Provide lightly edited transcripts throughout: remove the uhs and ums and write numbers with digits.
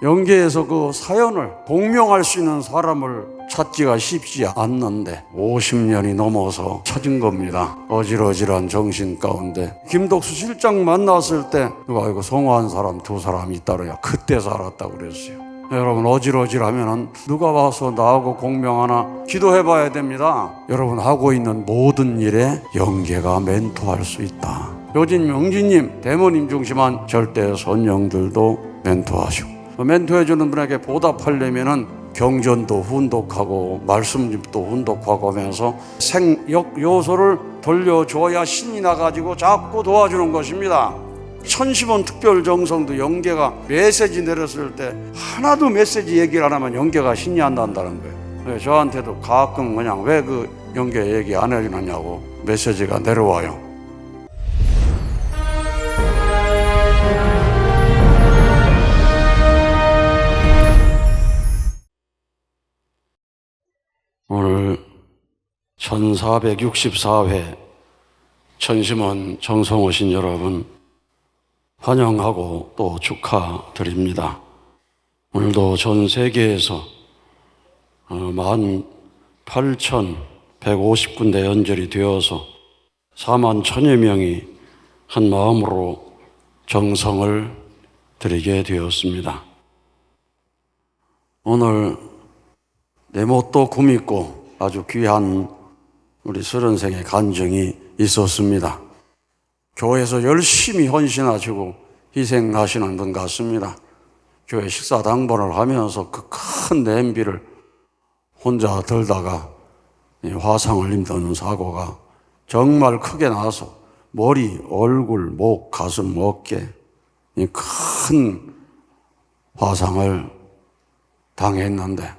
연계에서 그 사연을 공명할 수 있는 사람을 찾기가 쉽지 않는데 50년이 넘어서 찾은 겁니다. 어질어질한 정신 가운데 김덕수 실장 만났을 때 누가 이거 성화한 사람 2사람이 있다로야 그때서 알았다고 그랬어요. 여러분, 어질어질하면 누가 와서 나하고 공명하나 기도해봐야 됩니다. 여러분, 하고 있는 모든 일에 연계가 멘토할 수 있다. 요진 명진님, 대모님 중심한 절대 선영들도 멘토하시고, 멘토해주는 분에게 보답하려면은 경전도 훈독하고 말씀집도 훈독하고 하면서 생역 요소를 돌려줘야 신이 나가지고 자꾸 도와주는 것입니다. 천심원 특별정성도 연계가 메시지 내렸을 때 하나도 메시지 얘기를 안 하면 연계가 신이 안 난다는 거예요. 저한테도 가끔 그냥 왜 그 연계 얘기 안 해주느냐고 메시지가 내려와요. 오늘 1464회 천심원 정성 오신 여러분 환영하고 또 축하드립니다. 오늘도 전 세계에서 18,150군데 연결이 되어서 4만 1천여 명이 한 마음으로 정성을 드리게 되었습니다. 오늘 네모또 구밌고 아주 귀한 우리 서른생의 간증이 있었습니다. 교회에서 열심히 헌신하시고 희생하시는 분 같습니다. 교회 식사 당번을 하면서 그 큰 냄비를 혼자 들다가 화상을 입는 사고가 정말 크게 나서 머리, 얼굴, 목, 가슴, 어깨 큰 화상을 당했는데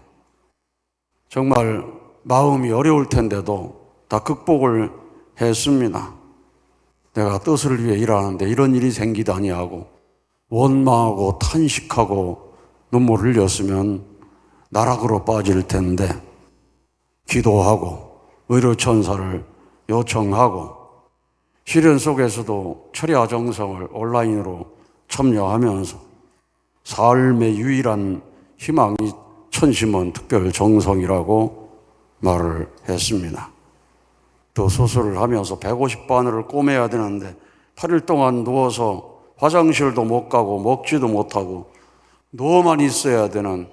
정말 마음이 어려울 텐데도 다 극복을 했습니다. 내가 뜻을 위해 일하는데 이런 일이 생기다니 하고 원망하고 탄식하고 눈물 흘렸으면 나락으로 빠질 텐데 기도하고 의료천사를 요청하고 시련 속에서도 철야정성을 온라인으로 참여하면서 삶의 유일한 희망이 천심원 특별정성이라고 말을 했습니다. 또 수술을 하면서 150바늘을 꼬매야 되는데 8일 동안 누워서 화장실도 못 가고 먹지도 못하고 누워만 있어야 되는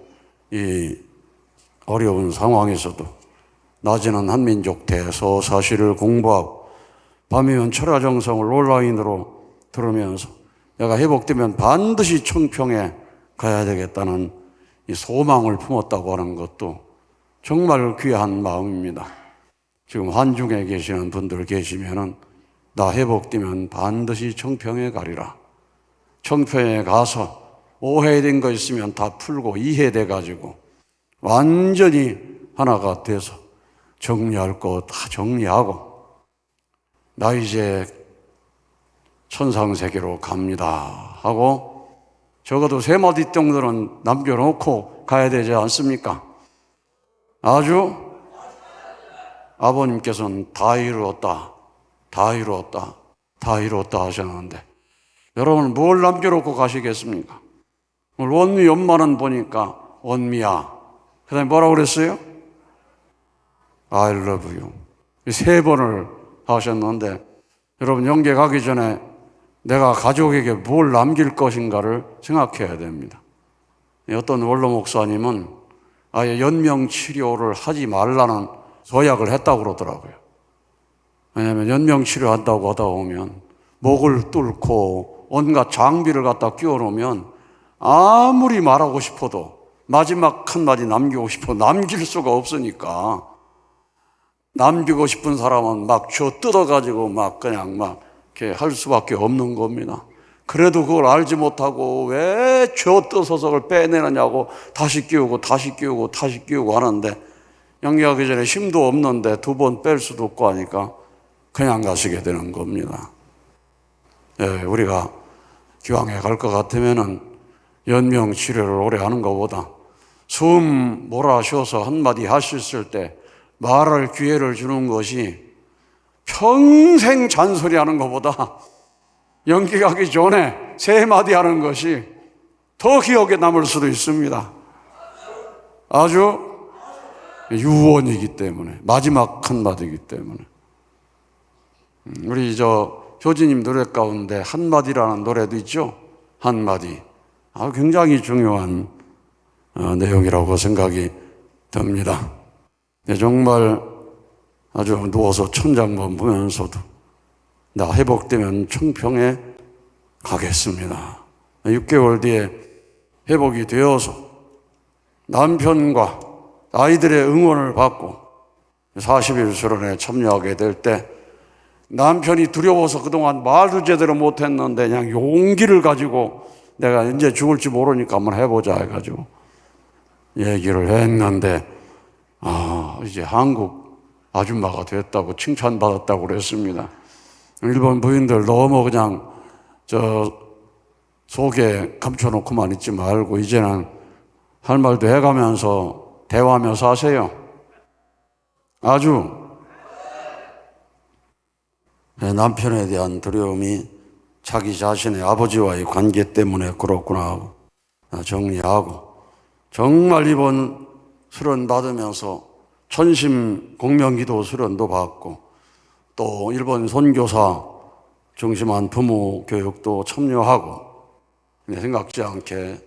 이 어려운 상황에서도 낮에는 한민족 대서사시를 공부하고 밤이면 철야정성을 온라인으로 들으면서 내가 회복되면 반드시 청평에 가야 되겠다는 이 소망을 품었다고 하는 것도 정말 귀한 마음입니다. 지금 환중에 계시는 분들 계시면은 나 회복되면 반드시 청평에 가리라. 청평에 가서 오해된 거 있으면 다 풀고 이해돼 가지고 완전히 하나가 돼서 정리할 거 다 정리하고 나 이제 천상세계로 갑니다 하고 적어도 3마디 정도는 남겨놓고 가야 되지 않습니까? 아주 아버님께서는 다 이루었다, 다 이루었다, 다 이루었다 하셨는데 여러분 뭘 남겨놓고 가시겠습니까? 오늘 원미 엄마는 보니까 원미야 그 다음에 뭐라고 그랬어요? I love you 3번을 하셨는데 여러분 연계 가기 전에 내가 가족에게 뭘 남길 것인가를 생각해야 됩니다. 어떤 원로 목사님은 아예 연명치료를 하지 말라는 서약을 했다고 그러더라고요. 왜냐하면 연명치료 한다고 하다 보면 목을 뚫고 온갖 장비를 갖다 끼워놓으면 아무리 말하고 싶어도 마지막 한마디 남기고 싶어도 남길 수가 없으니까 남기고 싶은 사람은 막 쥐어 뜯어가지고 막 그냥 막 이렇게 할 수밖에 없는 겁니다. 그래도 그걸 알지 못하고 왜 쥐어 뜯어서 그걸 빼내느냐고 다시 끼우고 다시 끼우고 다시 끼우고 하는데 연기하기 전에 힘도 없는데 2번 뺄 수도 없고 하니까 그냥 가시게 되는 겁니다. 예, 우리가 기왕에 갈 것 같으면은 연명 치료를 오래 하는 것보다 숨 몰아쉬어서 한마디 하셨을 때 말할 기회를 주는 것이 평생 잔소리 하는 것보다 연기 가기 전에 3마디 하는 것이 더 기억에 남을 수도 있습니다. 아주 유언이기 때문에, 마지막 한마디이기 때문에. 우리 효진님 노래 가운데 한마디라는 노래도 있죠. 한마디. 굉장히 중요한 내용이라고 생각이 듭니다. 정말 아주 누워서 천장만 보면서도 나 회복되면 청평에 가겠습니다. 6개월 뒤에 회복이 되어서 남편과 아이들의 응원을 받고 40일 수련회에 참여하게 될 때 남편이 두려워서 그동안 말도 제대로 못했는데 그냥 용기를 가지고 내가 이제 죽을지 모르니까 한번 해보자 해가지고 얘기를 했는데 이제 한국 아줌마가 됐다고 칭찬받았다고 그랬습니다. 일본 부인들 너무 그냥 속에 감춰놓고만 있지 말고 이제는 할 말도 해가면서 대화하며 사세요. 아주 남편에 대한 두려움이 자기 자신의 아버지와의 관계 때문에 그렇구나 하고 정리하고, 정말 이번 수련 받으면서 천심 공명기도 수련도 받고 또 일본 선교사 중심한 부모 교육도 참여하고 생각지 않게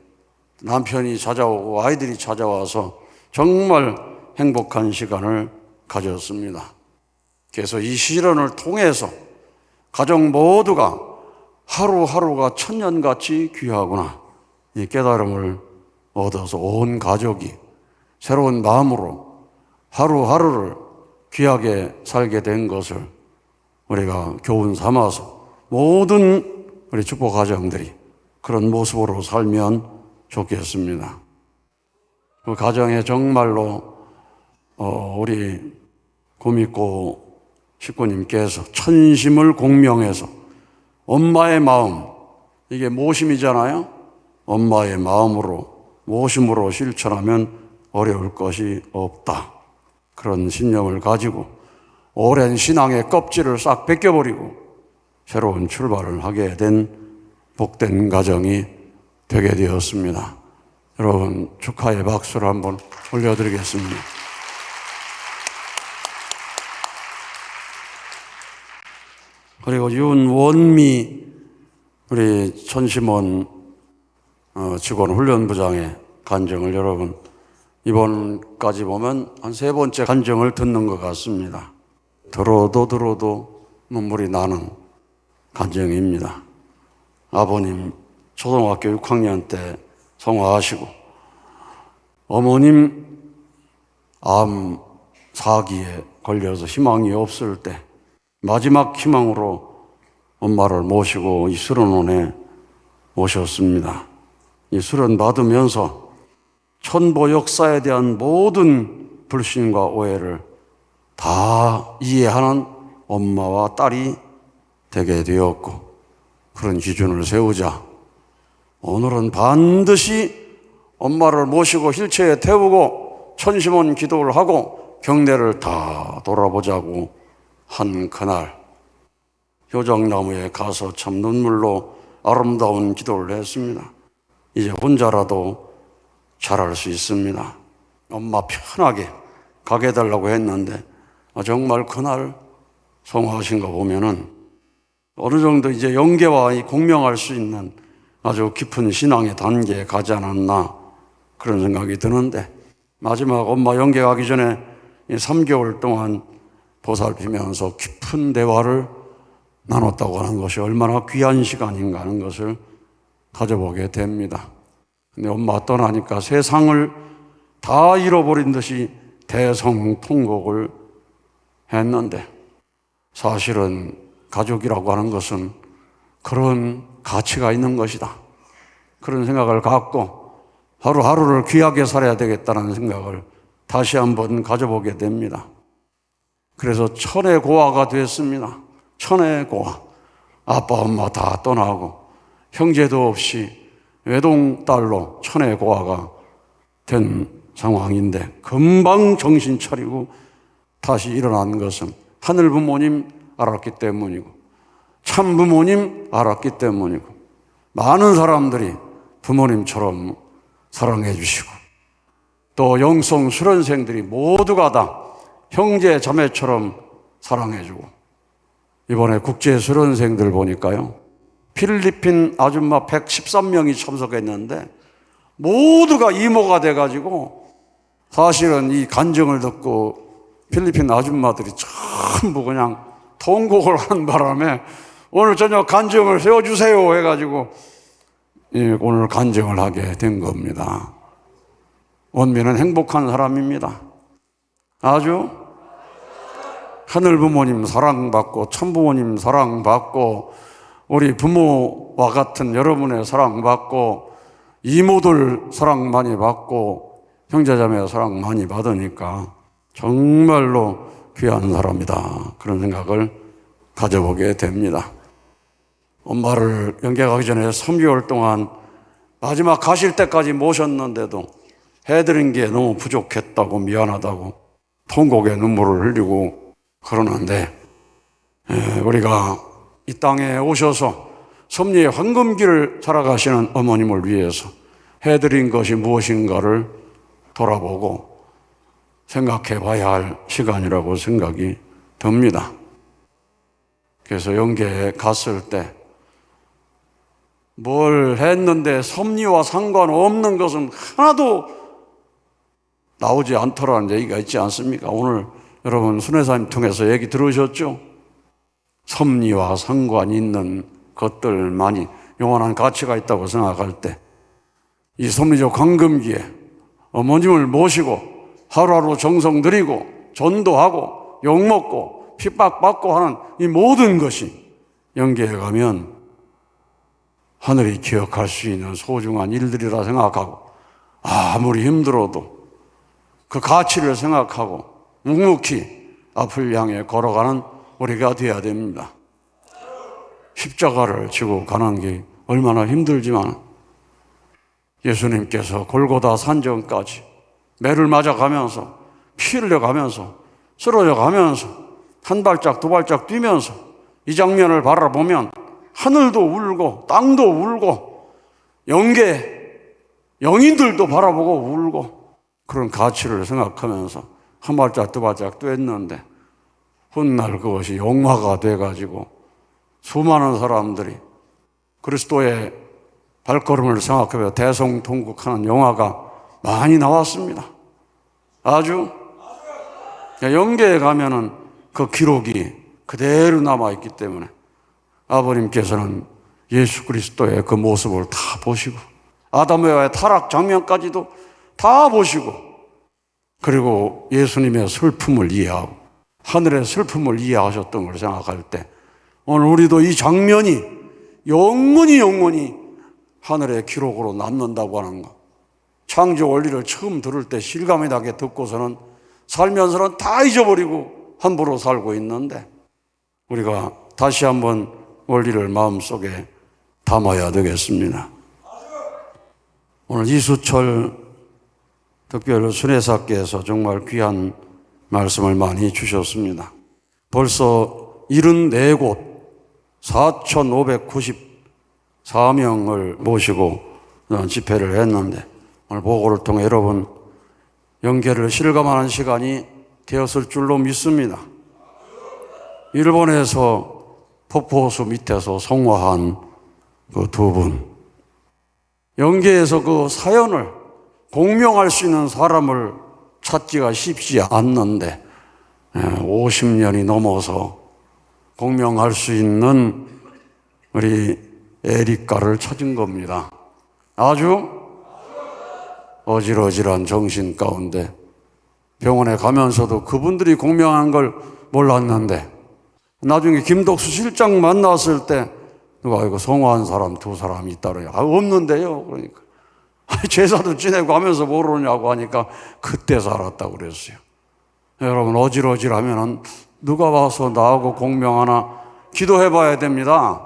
남편이 찾아오고 아이들이 찾아와서 정말 행복한 시간을 가졌습니다. 그래서 이 시련을 통해서 가정 모두가 하루하루가 천년같이 귀하구나, 이 깨달음을 얻어서 온 가족이 새로운 마음으로 하루하루를 귀하게 살게 된 것을 우리가 교훈 삼아서 모든 우리 축복 가정들이 그런 모습으로 살면 좋겠습니다. 그 가정에 정말로 우리 구미꼬 식구님께서 천심을 공명해서 엄마의 마음, 이게 모심이잖아요. 엄마의 마음으로 모심으로 실천하면 어려울 것이 없다, 그런 신념을 가지고 오랜 신앙의 껍질을 싹 벗겨버리고 새로운 출발을 하게 된 복된 가정이 되게 되었습니다. 여러분 축하의 박수를 한번 올려드리겠습니다. 그리고 윤원미 우리 천심원 직원 훈련부장의 간증을 여러분 이번까지 보면 한 3번째 간증을 듣는 것 같습니다. 들어도 눈물이 나는 간증입니다. 아버님 초등학교 6학년 때 성화하시고 어머님 암 사기에 걸려서 희망이 없을 때 마지막 희망으로 엄마를 모시고 이 수련원에 오셨습니다. 이 수련 받으면서 천보 역사에 대한 모든 불신과 오해를 다 이해하는 엄마와 딸이 되게 되었고, 그런 기준을 세우자 오늘은 반드시 엄마를 모시고 휠체어에 태우고 천심원 기도를 하고 경내를 다 돌아보자고 한 그날 효정나무에 가서 참 눈물로 아름다운 기도를 했습니다. 이제 혼자라도 잘할 수 있습니다. 엄마 편하게 가게 해달라고 했는데 정말 그날 성화하신 거 보면은 어느 정도 이제 영계와 공명할 수 있는 아주 깊은 신앙의 단계에 가지 않았나, 그런 생각이 드는데, 마지막 엄마 영계 가기 전에 3개월 동안 보살피면서 깊은 대화를 나눴다고 하는 것이 얼마나 귀한 시간인가 하는 것을 가져보게 됩니다. 근데 엄마 떠나니까 세상을 다 잃어버린 듯이 대성통곡을 했는데, 사실은 가족이라고 하는 것은 그런 가치가 있는 것이다, 그런 생각을 갖고 하루하루를 귀하게 살아야 되겠다는 생각을 다시 한번 가져보게 됩니다. 그래서 천의 고아가 됐습니다. 천의 고아. 아빠 엄마 다 떠나고 형제도 없이 외동딸로 천의 고아가 된 상황인데, 금방 정신 차리고 다시 일어난 것은 하늘 부모님 알았기 때문이고 참 부모님 알았기 때문이고, 많은 사람들이 부모님처럼 사랑해 주시고 또 영성 수련생들이 모두가 다 형제 자매처럼 사랑해 주고 이번에 국제 수련생들 보니까요 필리핀 아줌마 113명이 참석했는데 모두가 이모가 돼가지고 사실은 이 간증을 듣고 필리핀 아줌마들이 전부 그냥 통곡을 하는 바람에 오늘 저녁 간증을 세워주세요 해가지고 오늘 간증을 하게 된 겁니다. 원미는 행복한 사람입니다. 아주 하늘 부모님 사랑받고 참부모님 사랑받고 우리 부모와 같은 여러분의 사랑받고 이모들 사랑 많이 받고 형제자매 사랑 많이 받으니까 정말로 귀한 사람이다 그런 생각을 가져보게 됩니다. 엄마를 영계 가기 전에 3개월 동안 마지막 가실 때까지 모셨는데도 해드린 게 너무 부족했다고 미안하다고 통곡의 눈물을 흘리고 그러는데 우리가 이 땅에 오셔서 섭리의 황금길을 살아가시는 어머님을 위해서 해드린 것이 무엇인가를 돌아보고 생각해 봐야 할 시간이라고 생각이 듭니다. 그래서 영계에 갔을 때 뭘 했는데 섭리와 상관없는 것은 하나도 나오지 않더라는 얘기가 있지 않습니까? 오늘 여러분 순회사님 통해서 얘기 들으셨죠? 섭리와 상관이 있는 것들만이 영원한 가치가 있다고 생각할 때 이 섭리적 황금기에 어머님을 모시고 하루하루 정성 들이고 전도하고 욕먹고 핍박받고 하는 이 모든 것이 영계에 가면 하늘이 기억할 수 있는 소중한 일들이라 생각하고 아무리 힘들어도 그 가치를 생각하고 묵묵히 앞을 향해 걸어가는 우리가 되어야 됩니다. 십자가를 지고 가는 게 얼마나 힘들지만 예수님께서 골고다 산전까지 매를 맞아가면서 피 흘려가면서 쓰러져 가면서 한 발짝 두 발짝 뛰면서 이 장면을 바라보면 하늘도 울고 땅도 울고 영계 영인들도 바라보고 울고 그런 가치를 생각하면서 한 발짝 두 발짝 뛰었는데 훗날 그것이 영화가 돼가지고 수많은 사람들이 그리스도의 발걸음을 생각하며 대성통곡하는 영화가 많이 나왔습니다. 아주 영계에 가면은 그 기록이 그대로 남아있기 때문에 아버님께서는 예수 그리스도의 그 모습을 다 보시고 아담의 타락 장면까지도 다 보시고 그리고 예수님의 슬픔을 이해하고 하늘의 슬픔을 이해하셨던 걸 생각할 때 오늘 우리도 이 장면이 영원히 하늘의 기록으로 남는다고 하는 것 창조 원리를 처음 들을 때 실감이 나게 듣고서는 살면서는 다 잊어버리고 함부로 살고 있는데 우리가 다시 한번 원리를 마음속에 담아야 되겠습니다. 오늘 이수철 특별 순회사께서 정말 귀한 말씀을 많이 주셨습니다. 벌써 74곳 4,594명을 모시고 집회를 했는데 오늘 보고를 통해 여러분 영계를 실감하는 시간이 되었을 줄로 믿습니다. 일본에서 폭포수 밑에서 성화한 그 두 분, 영계에서 그 사연을 공명할 수 있는 사람을 찾기가 쉽지 않는데 50년이 넘어서 공명할 수 있는 우리 에리카를 찾은 겁니다. 아주 어질어질한 정신 가운데 병원에 가면서도 그분들이 공명한 걸 몰랐는데 나중에 김덕수 실장 만났을 때 누가 이거 성화한 사람 두 사람이 있다래요. 없는데요. 그러니까 제사도 지내고 하면서 모르냐고 하니까 그때서 알았다고 그랬어요. 여러분 어질어질하면 누가 와서 나하고 공명하나 기도해 봐야 됩니다.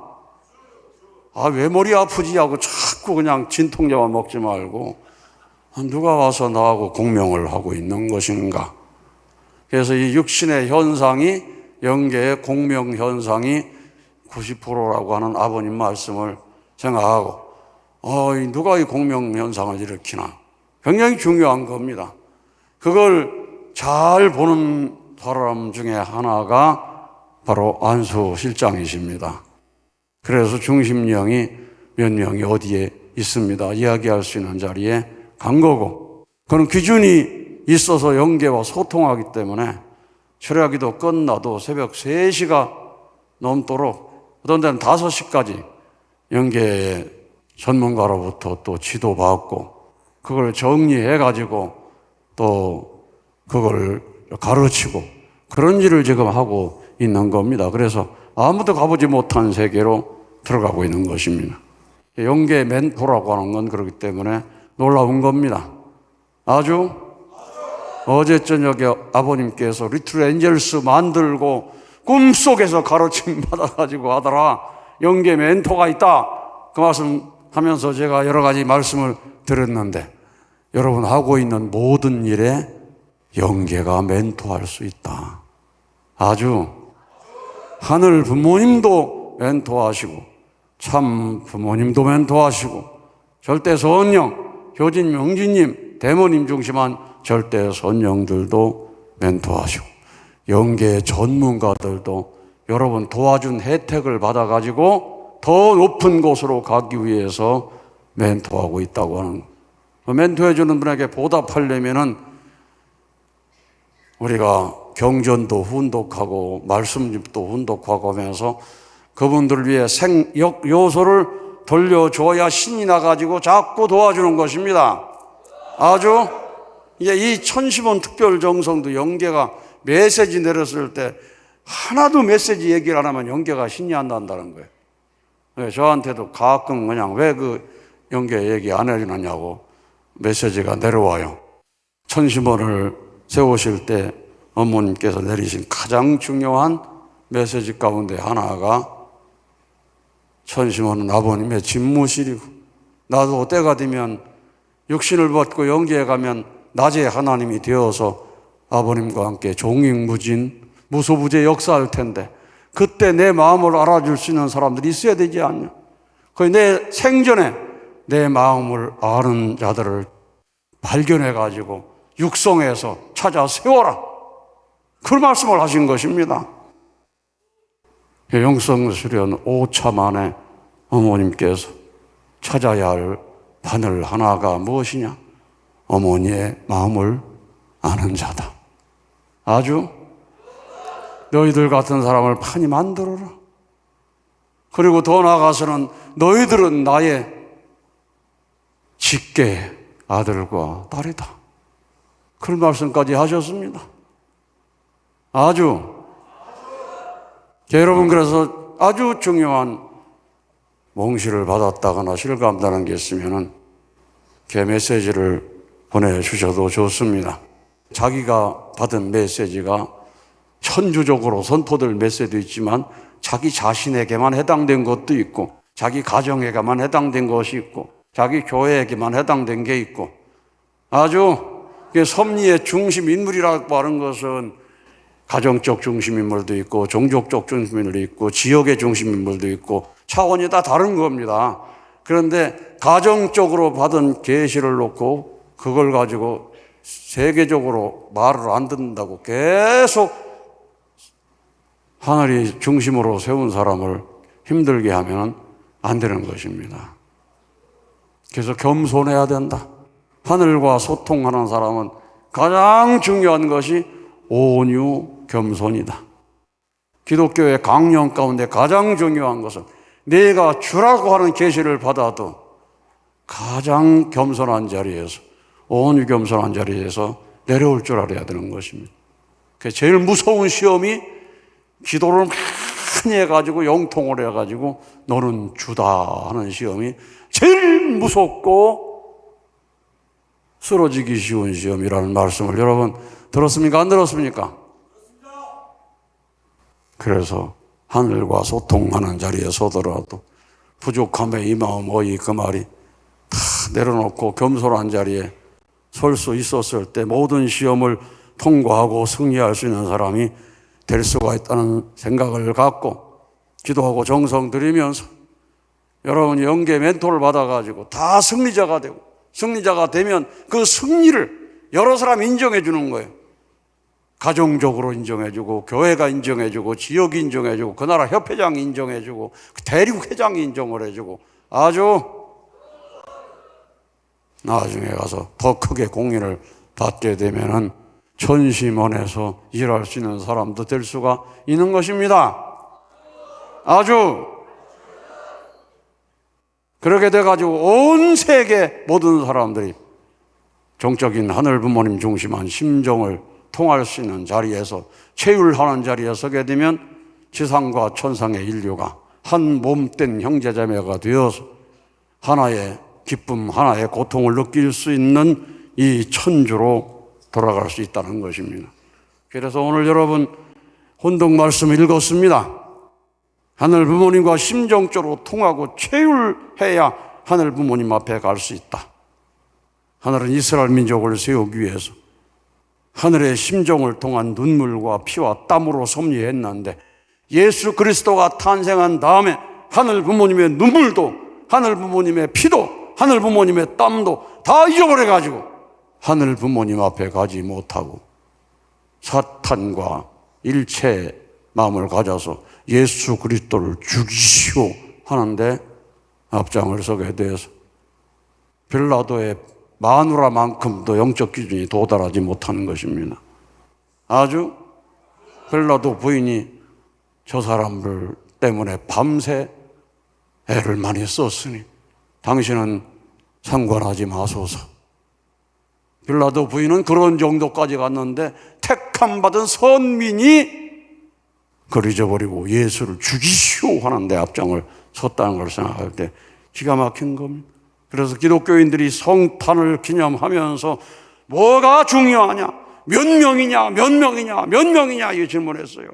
왜 머리 아프지 하고 자꾸 그냥 진통제만 먹지 말고 누가 와서 나하고 공명을 하고 있는 것인가. 그래서 이 육신의 현상이 영계의 공명 현상이 90%라고 하는 아버님 말씀을 생각하고 누가 이 공명현상을 일으키나. 굉장히 중요한 겁니다. 그걸 잘 보는 사람 중에 하나가 바로 안수 실장이십니다. 그래서 중심령이 몇 명이 어디에 있습니다. 이야기할 수 있는 자리에 간 거고, 그런 기준이 있어서 영계와 소통하기 때문에 철야기도 끝나도 새벽 3시가 넘도록 어떤 데는 5시까지 영계의 전문가로부터 또 지도받고 그걸 정리해가지고 또 그걸 가르치고 그런 일을 지금 하고 있는 겁니다. 그래서 아무도 가보지 못한 세계로 들어가고 있는 것입니다. 영계 멘토라고 하는 건 그렇기 때문에 놀라운 겁니다. 아주 어제 저녁에 아버님께서 리틀 엔젤스 만들고 꿈속에서 가르침 받아가지고 하더라. 영계 멘토가 있다. 그 말씀 하면서 제가 여러 가지 말씀을 드렸는데 여러분 하고 있는 모든 일에 영계가 멘토할 수 있다. 아주 하늘 부모님도 멘토하시고 참 부모님도 멘토하시고 절대 선영, 효진 명진님, 대모님 중심한 절대 선영들도 멘토하시고 영계 전문가들도 여러분 도와준 혜택을 받아가지고 더 높은 곳으로 가기 위해서 멘토하고 있다고 하는 거예요. 멘토해주는 분에게 보답하려면은 우리가 경전도 훈독하고 말씀집도 훈독하고 하면서 그분들을 위해 생역 요소를 돌려줘야 신이 나가지고 자꾸 도와주는 것입니다. 아주 이제 이 천시본 특별 정성도 영계가 메시지 내렸을 때 하나도 메시지 얘기를 안 하면 영계가 신이 안 난다는 거예요. 네, 저한테도 가끔 그냥 왜 그 영계 얘기 안 해주느냐고 메시지가 내려와요. 천시본을 세우실 때 어머님께서 내리신 가장 중요한 메시지 가운데 하나가 천시본은 아버님의 집무실이고 나도 때가 되면 육신을 벗고 영계에 가면 낮에 하나님이 되어서 아버님과 함께 종익무진 무소부재 역사할 텐데 그때 내 마음을 알아줄 수 있는 사람들이 있어야 되지 않냐. 내 생전에 내 마음을 아는 자들을 발견해가지고 육성해서 찾아 세워라. 그 말씀을 하신 것입니다. 영성수련 5차 만에 어머님께서 찾아야 할 바늘 하나가 무엇이냐? 어머니의 마음을 아는 자다. 아주 너희들 같은 사람을 많이 만들어라. 그리고 더 나아가서는 너희들은 나의 직계 아들과 딸이다. 그런 말씀까지 하셨습니다. 아주 여러분, 그래서 아주 중요한 몽시를 받았다거나 실감나는 게 있으면은 그 메시지를 보내주셔도 좋습니다. 자기가 받은 메시지가 천주적으로 선포될 메시지도 있지만 자기 자신에게만 해당된 것도 있고 자기 가정에게만 해당된 것이 있고 자기 교회에게만 해당된 게 있고 아주 섭리의 중심 인물이라고 하는 것은 가정적 중심 인물도 있고 종족적 중심 인물도 있고 지역의 중심 인물도 있고 차원이 다 다른 겁니다. 그런데 가정적으로 받은 계시를 놓고 그걸 가지고 세계적으로 말을 안 듣는다고 계속 하늘이 중심으로 세운 사람을 힘들게 하면 안 되는 것입니다. 그래서 겸손해야 된다. 하늘과 소통하는 사람은 가장 중요한 것이 온유 겸손이다. 기독교의 강령 가운데 가장 중요한 것은 내가 주라고 하는 계시를 받아도 가장 겸손한 자리에서 온유 겸손한 자리에서 내려올 줄 알아야 되는 것입니다. 제일 무서운 시험이 기도를 많이 해가지고 영통을 해가지고 너는 주다 하는 시험이 제일 무섭고 쓰러지기 쉬운 시험이라는 말씀을 여러분 들었습니까? 안 들었습니까? 그래서 하늘과 소통하는 자리에 서더라도 부족함에 이 마음 어이 그 말이 다 내려놓고 겸손한 자리에 설 수 있었을 때 모든 시험을 통과하고 승리할 수 있는 사람이 될 수가 있다는 생각을 갖고 기도하고 정성 들이면서 여러분이 영계 멘토를 받아가지고 다 승리자가 되고, 승리자가 되면 그 승리를 여러 사람이 인정해 주는 거예요. 가정적으로 인정해주고, 교회가 인정해주고, 지역이 인정해주고, 그 나라 협회장이 인정해주고, 대륙 회장이 인정을 해주고, 아주 나중에 가서 더 크게 공인을 받게 되면은 천심원에서 일할 수 있는 사람도 될 수가 있는 것입니다. 아주 그렇게 돼가지고 온 세계 모든 사람들이 정적인 하늘 부모님 중심한 심정을 통할 수 있는 자리에서, 체휼하는 자리에 서게 되면 지상과 천상의 인류가 한 몸된 형제자매가 되어서 하나의 기쁨, 하나의 고통을 느낄 수 있는 이 천주로 돌아갈 수 있다는 것입니다. 그래서 오늘 여러분 혼독 말씀 읽었습니다. 하늘 부모님과 심정적으로 통하고 체휼해야 하늘 부모님 앞에 갈 수 있다. 하늘은 이스라엘 민족을 세우기 위해서 하늘의 심정을 통한 눈물과 피와 땀으로 섭리했는데, 예수 그리스도가 탄생한 다음에 하늘 부모님의 눈물도, 하늘 부모님의 피도, 하늘 부모님의 땀도 다 잊어버려가지고 하늘 부모님 앞에 가지 못하고 사탄과 일체의 마음을 가져서 예수 그리스도를 죽이시오 하는데 앞장을 서게 되어서 빌라도의 마누라만큼도 영적 기준이 도달하지 못하는 것입니다. 아주 빌라도 부인이 저 사람들 때문에 밤새 애를 많이 썼으니 당신은 상관하지 마소서. 빌라도 부인은 그런 정도까지 갔는데 택함 받은 선민이 그걸 잊어버리고 예수를 죽이시오 하는데 앞장을 섰다는 걸 생각할 때 기가 막힌 겁니다. 그래서 기독교인들이 성탄을 기념하면서 뭐가 중요하냐? 몇 명이냐? 몇 명이냐? 몇 명이냐? 이 질문했어요.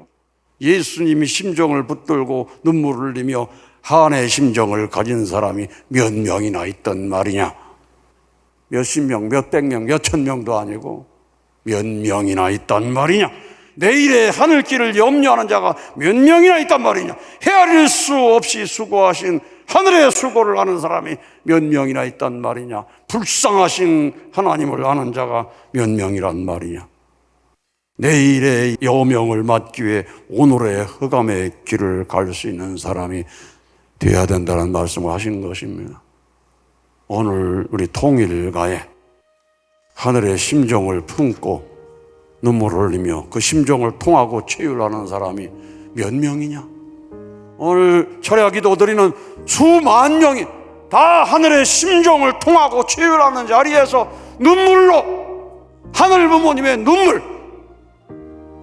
예수님이 심정을 붙들고 눈물을 흘리며 한의 심정을 가진 사람이 몇 명이나 있단 말이냐? 몇십 명, 몇백 명, 몇천 명도 아니고 몇 명이나 있단 말이냐? 내일의 하늘길을 염려하는 자가 몇 명이나 있단 말이냐? 헤아릴 수 없이 수고하신 하늘의 수고를 아는 사람이 몇 명이나 있단 말이냐? 불쌍하신 하나님을 아는 자가 몇 명이란 말이냐? 내일의 여명을 맞기 위해 오늘의 흑암의 길을 갈 수 있는 사람이 되어야 된다는 말씀을 하신 것입니다. 오늘 우리 통일가에 하늘의 심정을 품고 눈물을 흘리며 그 심정을 통하고 체휼하는 사람이 몇 명이냐? 오늘 철야 기도 드리는 수만 명이 다 하늘의 심정을 통하고 체휼하는 자리에서 눈물로, 하늘 부모님의 눈물,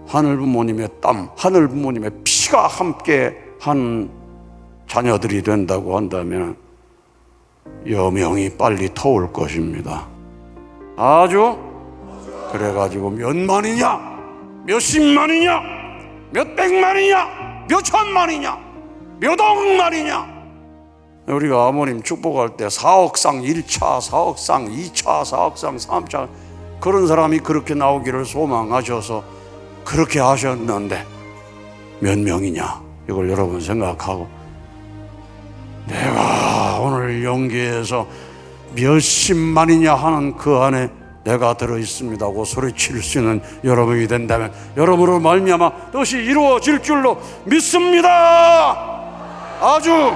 하늘 부모님의 땀, 하늘 부모님의 피가 함께 한 자녀들이 된다고 한다면 여명이 빨리 터올 것입니다. 아주 그래가지고 몇만이냐, 몇십만이냐, 몇백만이냐, 몇천만이냐, 몇억만이냐. 우리가 아버님 축복할 때 4억상 1차, 4억상 2차, 4억상 3차 그런 사람이 그렇게 나오기를 소망하셔서 그렇게 하셨는데 몇 명이냐 이걸 여러분 생각하고, 내가 오늘 영계에서 몇십만이냐 하는 그 안에 내가 들어있습니다고 소리칠 수 있는 여러분이 된다면 여러분으로 말미암아 뜻이 이루어질 줄로 믿습니다. 아주